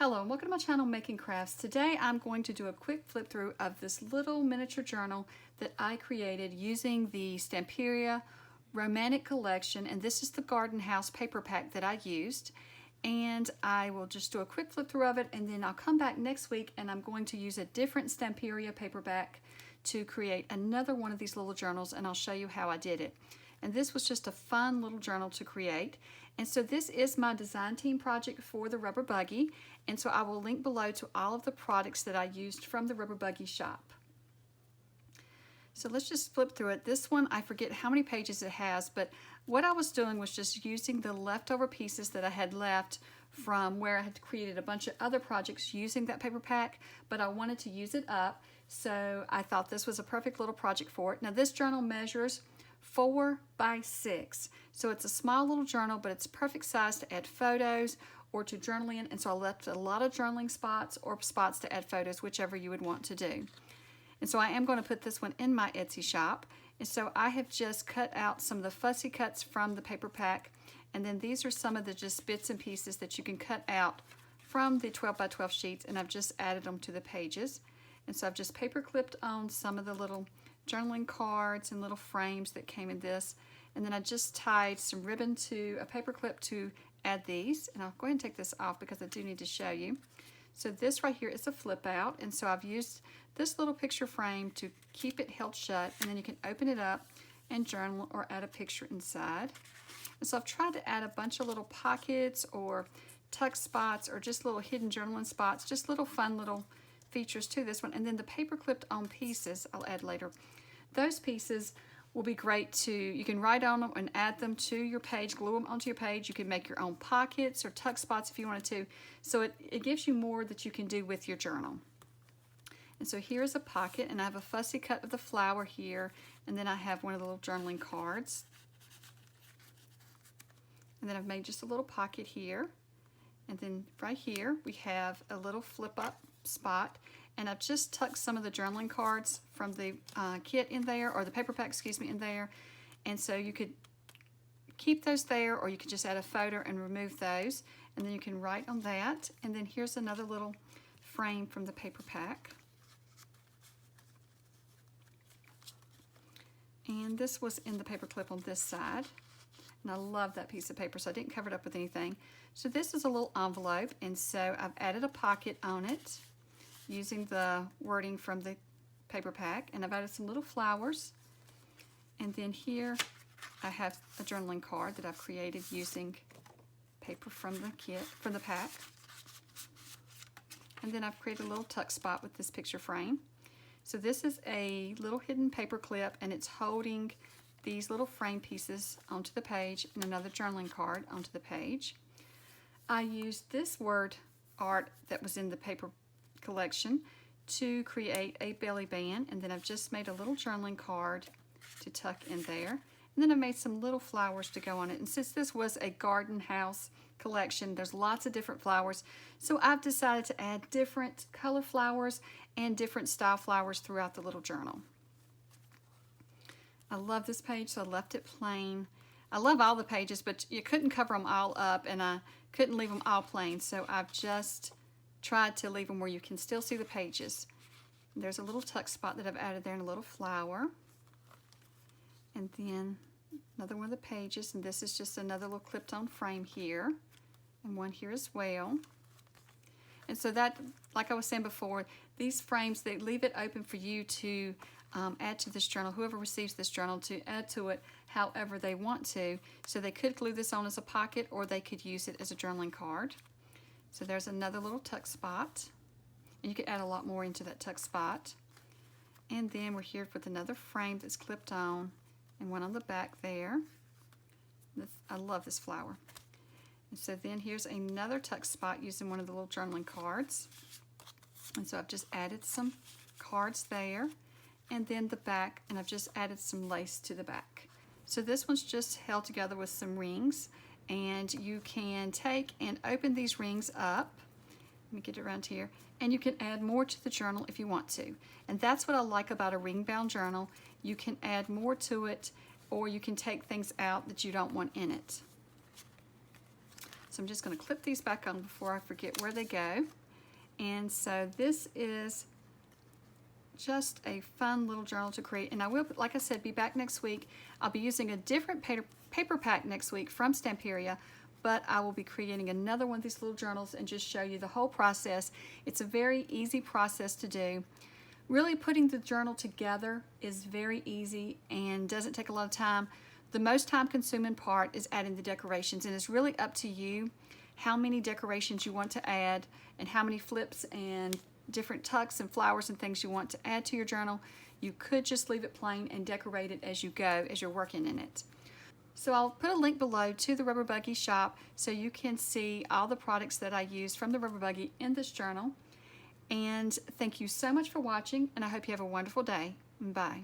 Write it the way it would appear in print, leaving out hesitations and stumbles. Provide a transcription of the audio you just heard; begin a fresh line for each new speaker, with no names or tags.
Hello and welcome to my channel Making Crafts. Today I'm going to do a quick flip through of this little miniature journal that I created using the Stamperia Romantic Collection, and this is the Garden House paper pack that I used. And I will just do a quick flip through of it, and then I'll come back next week and I'm going to use a different Stamperia paperback to create another one of these little journals, and I'll show you how I did it. And this was just a fun little journal to create. And so this is my design team project for the Rubber Buggy. And so I will link below to all of the products that I used from the Rubber Buggy shop. So let's just flip through it. This one, I forget how many pages it has, but what I was doing was just using the leftover pieces that I had left from where I had created a bunch of other projects using that paper pack, but I wanted to use it up. So I thought this was a perfect little project for it. Now this journal measures 4 by 6. So it's a small little journal, but it's perfect size to add photos or to journal in. And so I left a lot of journaling spots or spots to add photos, whichever you would want to do. And so I am going to put this one in my Etsy shop. And so I have just cut out some of the fussy cuts from the paper pack. And then these are some of the just bits and pieces that you can cut out from the 12 by 12 sheets. And I've just added them to the pages. And so I've just paper clipped on some of the little journaling cards and little frames that came in this, and then I just tied some ribbon to a paper clip to add these. And I'll go ahead and take this off because I do need to show you. So this right here is a flip out, and so I've used this little picture frame to keep it held shut, and then you can open it up and journal or add a picture inside. And so I've tried to add a bunch of little pockets or tuck spots or just little hidden journaling spots, just little fun little features to this one. And then the paper clipped on pieces I'll add later. Those pieces will be great to, you can write on them and add them to your page, glue them onto your page. You can make your own pockets or tuck spots if you wanted to. So it gives you more that you can do with your journal. And so here's a pocket, and I have a fussy cut of the flower here, and then I have one of the little journaling cards. And then I've made just a little pocket here. And then right here we have a little flip up spot, and I've just tucked some of the journaling cards from the kit in there, or the paper pack, excuse me, in there. And so you could keep those there, or you could just add a photo and remove those, and then you can write on that. And then here's another little frame from the paper pack. And this was in the paper clip on this side. And I love that piece of paper, so I didn't cover it up with anything. So this is a little envelope, and so I've added a pocket on it using the wording from the paper pack, and I've added some little flowers. And then here I have a journaling card that I've created using paper from the kit, from the pack. And then I've created a little tuck spot with this picture frame. So this is a little hidden paper clip, and it's holding these little frame pieces onto the page and another journaling card onto the page. I used this word art that was in the paper collection to create a belly band, and then I've just made a little journaling card to tuck in there. And then I made some little flowers to go on it. And since this was a garden house collection, there's lots of different flowers. So I've decided to add different color flowers and different style flowers throughout the little journal. I love this page, so I left it plain. I love all the pages, but you couldn't cover them all up, and I couldn't leave them all plain, so I've just tried to leave them where you can still see the pages. There's a little tuck spot that I've added there and a little flower. And then another one of the pages, and this is just another little clipped on frame here, and one here as well. And so that, like I was saying before, these frames, they leave it open for you to add to this journal, whoever receives this journal, to add to it however they want to. So they could glue this on as a pocket, or they could use it as a journaling card. So there's another little tuck spot, and you could add a lot more into that tuck spot. And then we're here with another frame that's clipped on, and one on the back there. I love this flower. And so then here's another tuck spot using one of the little journaling cards. And so I've just added some cards there, and then the back, and I've just added some lace to the back. So this one's just held together with some rings, and you can take and open these rings up. Let me get it around here. And you can add more to the journal if you want to. And that's what I like about a ring-bound journal. You can add more to it, or you can take things out that you don't want in it. So I'm just going to clip these back on before I forget where they go. And so this is just a fun little journal to create. And I will, like I said, be back next week. I'll be using a different paper pack next week from Stamperia, but I will be creating another one of these little journals and just show you the whole process. It's a very easy process to do. Really putting the journal together is very easy and doesn't take a lot of time. The most time-consuming part is adding the decorations, and it's really up to you how many decorations you want to add and how many flips and different tucks and flowers and things you want to add to your journal. You could just leave it plain and decorate it as you go, as you're working in it. So I'll put a link below to the Rubber Buggy shop so you can see all the products that I use from the Rubber Buggy in this journal. And thank you so much for watching, and I hope you have a wonderful day. Bye.